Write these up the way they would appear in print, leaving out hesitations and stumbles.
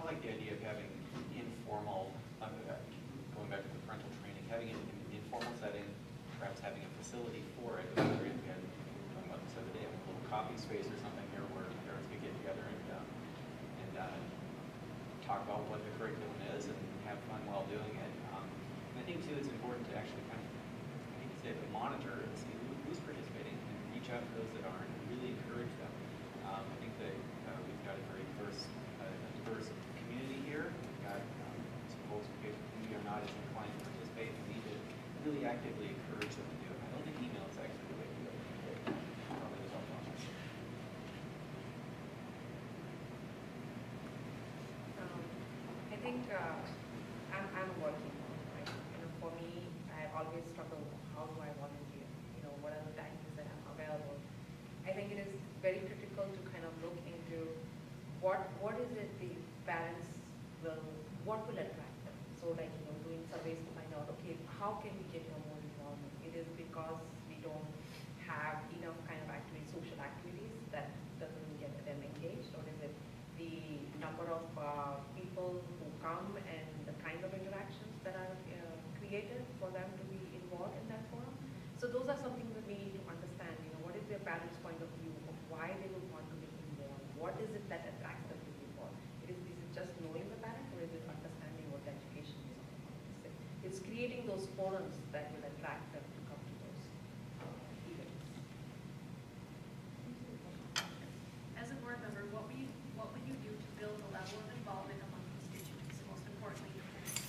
like the idea of having informal, going back to the parental training, having it in an informal setting, perhaps having a facility for it. We had talking about this other day, a little coffee space or something here where parents could get together and talk about what the curriculum is and have fun while doing it. And I think too, it's important to actually kind of, I hate to say it, but monitor and see who's participating and reach out to those that aren't and really encourage them. I think that we've got a very diverse community here. We've got some folks who are not as inclined to participate. We need to really actively encourage them to do it. I don't think email is actually the way to do it. Probably the cell phone. I think I'm working on it, right? For me, I always struggle with how do I volunteer? What are the times that I'm available? I think it is very critical to kind of look into what is it the parents what will attract them? So like, doing surveys to find out, okay, how can we get more involvement? It is because we don't have enough kind of social activities that doesn't get them engaged, or is it the number of people who come and the kind of interactions that are created for them to be involved in that forum? So those are something that we need to understand. What is their parents' point of view of why they would want to get involved? What is it that attracts them to be involved? Is it just knowing the parent, or is it understanding what the education is all about? It's creating those forums that will attract them to come to those events. As a board member, what would you do to build a level of involvement among constituents, most importantly, your parents?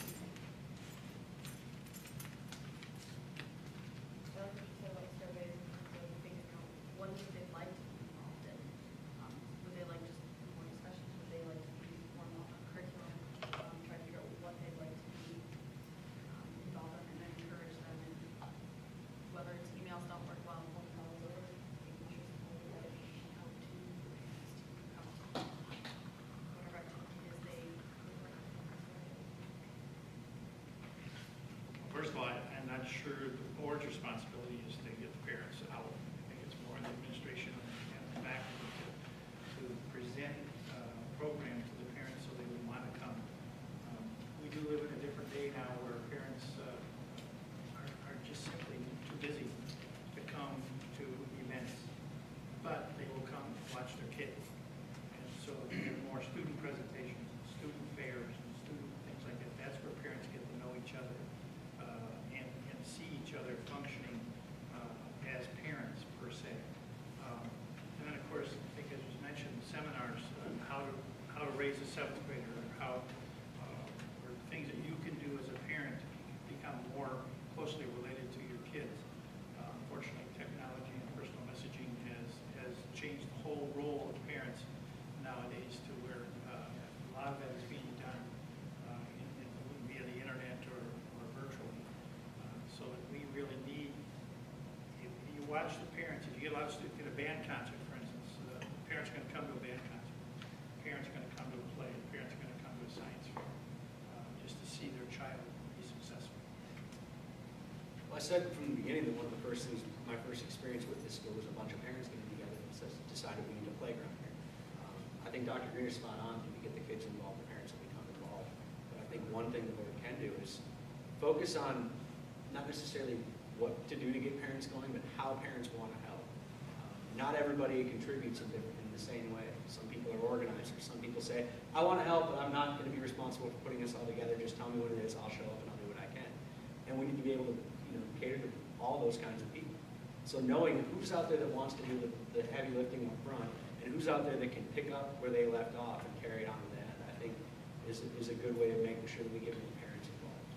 Well, so like surveys, what would they like to be involved in? Would they like just more discussions? Would they like to be more involved in curriculum? Try to figure out what they'd like to be involved in, and then encourage them. And whether it's emails don't work well, phone calls, or making sure someone will how to whatever activity it is they would like to do. First of all, I'm not sure the board's responsibility is to get the parents out. I think it's more the administration and the faculty to present a program to the parents so they would want to come. We do live in a different day now where parents are just simply too busy to come to events, but they will come watch their kids. And so we have more student presentations, student fairs, and student things like that. That's where parents get to know each other and see each other functioning as parents per se. And then of course, I think as was mentioned, seminars on how to raise a seventh grader, or or things that you can do as a parent to become more closely related to your kids. Unfortunately, technology and personal messaging has changed the whole role of parents nowadays to where a lot of that is being done via the internet or virtually. So that we really need, if you watch the parents, if you get a lot of students at a band concert, for instance, parents are going to come to a band concert, parents are going to come to a play, parents are going to come to a science fair, just to see their child be successful. Well, I said from the beginning that one of the first things, my first experience with this school was a bunch of parents getting together and decided we need a playground here. I think Dr. Green is spot on. If you get the kids involved, the parents will become involved. But I think one thing the board can do is focus on not necessarily what to do to get parents going, but how parents want to help. Not everybody contributes in the same way. Some people are organizers. Some people say, I want to help, but I'm not going to be responsible for putting this all together. Just tell me what it is. I'll show up and I'll do what I can. And we need to be able to cater to all those kinds of people. So knowing who's out there that wants to do the heavy lifting up front, and who's out there that can pick up where they left off and carry it on to that, I think is a good way of making sure that we get more parents involved.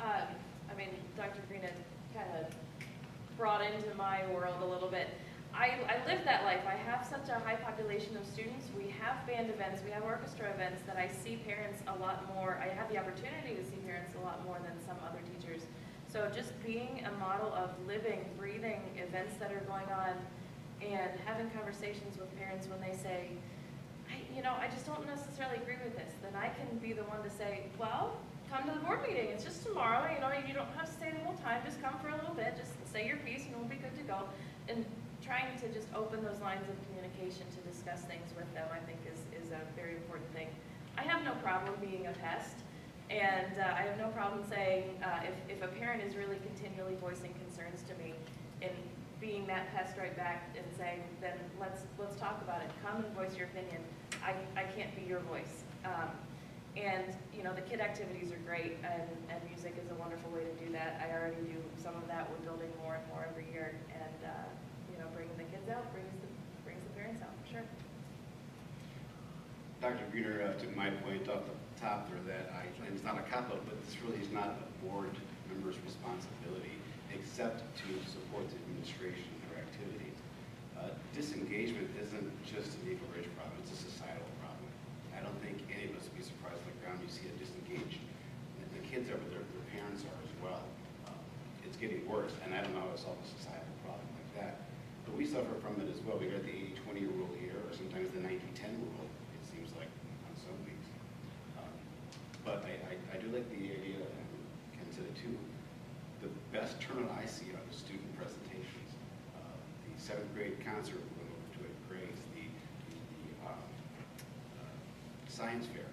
I mean, Dr. Green had kind of brought into my world a little bit. I live that life. I have such a high population of students. We have band events, we have orchestra events that I see parents a lot more. I have the opportunity to see parents a lot more than some other teachers. So just being a model of living, breathing events that are going on and having conversations with parents when they say, I just don't necessarily agree with this, then I can be the one to say, well, come to the board meeting. It's just tomorrow. You don't have to stay the whole time. Just come for a little bit. Just say your piece and we'll be good to go. And trying to just open those lines of communication to discuss things with them, I think, is a very important thing. problem being a pest. And I have no problem saying, if a parent is really continually voicing concerns to me and being that pest right back and saying, then let's talk about it. Come and voice your opinion. I can't be your voice. And, you know, the kid activities are great, and music is a wonderful way to do that. I already do some of that. We're building more and more every year. And, you know, bringing the kids out brings the parents out, for sure. Dr. Greener, to my point off the top there, that and it's not a cop-out, but this really is not a board member's responsibility, except to support the administration in their activities. Disengagement isn't just an Eagle Ridge problem, it's a societal problem. I don't think any of us would be surprised on the ground you see a disengaged. The kids are, but their parents are as well. It's getting worse, and I don't know how to solve a societal problem like that. But we suffer from it as well. We got the 80-20 rule here, or sometimes the 90-10 rule, it seems like, on some weeks. But I do like the idea, and Ken said it too, the best turnout I see are the student presentations. The 7th grade concert we went over to at Gray's, the science fair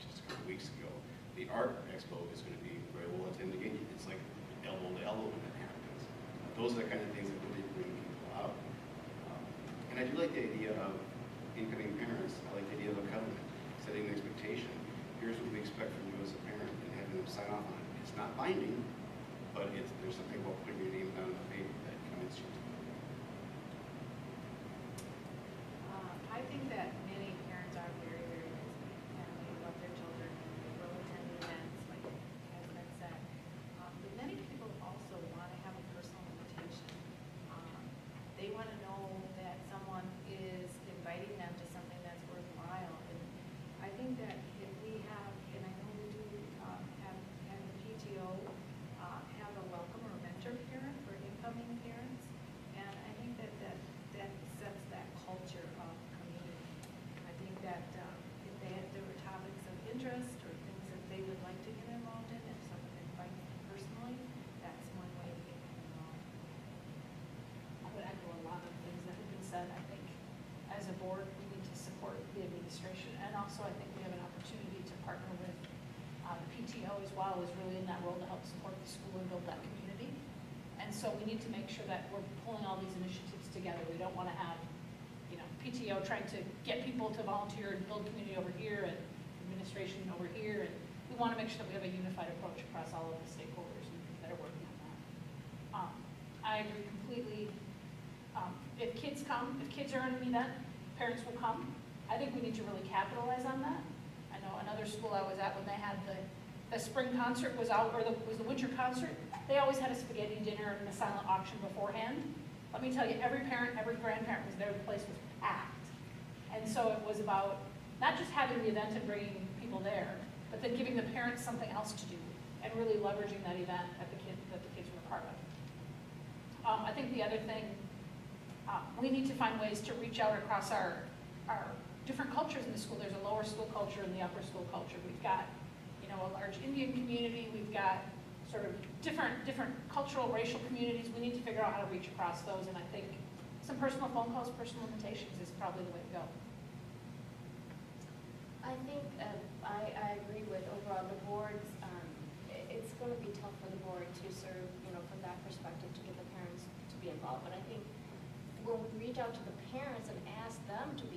just a couple weeks ago. The art expo is going to be very well attended again. It's like elbow to elbow when it happens. Those are the kind of things that really bring people out. And I do like the idea of incoming parents. I like the idea of a covenant, setting an expectation. Here's what we expect from you as a parent, and having them sign off on it. It's not binding, but there's something about putting your name down on the paper that commits you to it. I think that many parents are very, very busy, and they love their children, and they will attend events, like has been said. But many people also want to have a personal invitation. They want to know that someone is inviting them to something that's worthwhile. And I think that if we have, and I know we do have the PTO have a welcome or mentor parent for incoming parents, and I think that sets that culture of community. I think that if there were topics of interest or things that they would like to get involved in, if someone invites them personally, that's one way to get them involved. I would echo a lot of things that have been said. I think as a board, we need to support the administration, and also I think we have an opportunity to partner with the PTO as well, is really in that role to help support the school and build that community. And so we need to make sure that we're pulling all these initiatives together. We don't want to have, you know, PTO trying to get people to volunteer and build community over here and administration over here. And we want to make sure that we have a unified approach across all of the stakeholders that are working on that. I agree completely. If kids come, if kids are in an event, parents will come. I think we need to really capitalize on that. I know another school I was at, when they had the spring concert was out, or was the winter concert, they always had a spaghetti dinner and a silent auction beforehand. Let me tell you, every parent, every grandparent was there, the place was packed. And so it was about not just having the event and bringing people there, but then giving the parents something else to do and really leveraging that event that the kids were a part of. I think the other thing, we need to find ways to reach out across our different cultures in the school. There's a lower school culture and the upper school culture. We've got, you know, a large Indian community. We've got sort of different cultural, racial communities. We need to figure out how to reach across those, and I think some personal phone calls, personal invitations is probably the way to go. I think I agree with overall the boards. It's going to be tough for the board to serve, you know, from that perspective, to get the parents to be involved. But I think when we reach out to the parents and ask them to be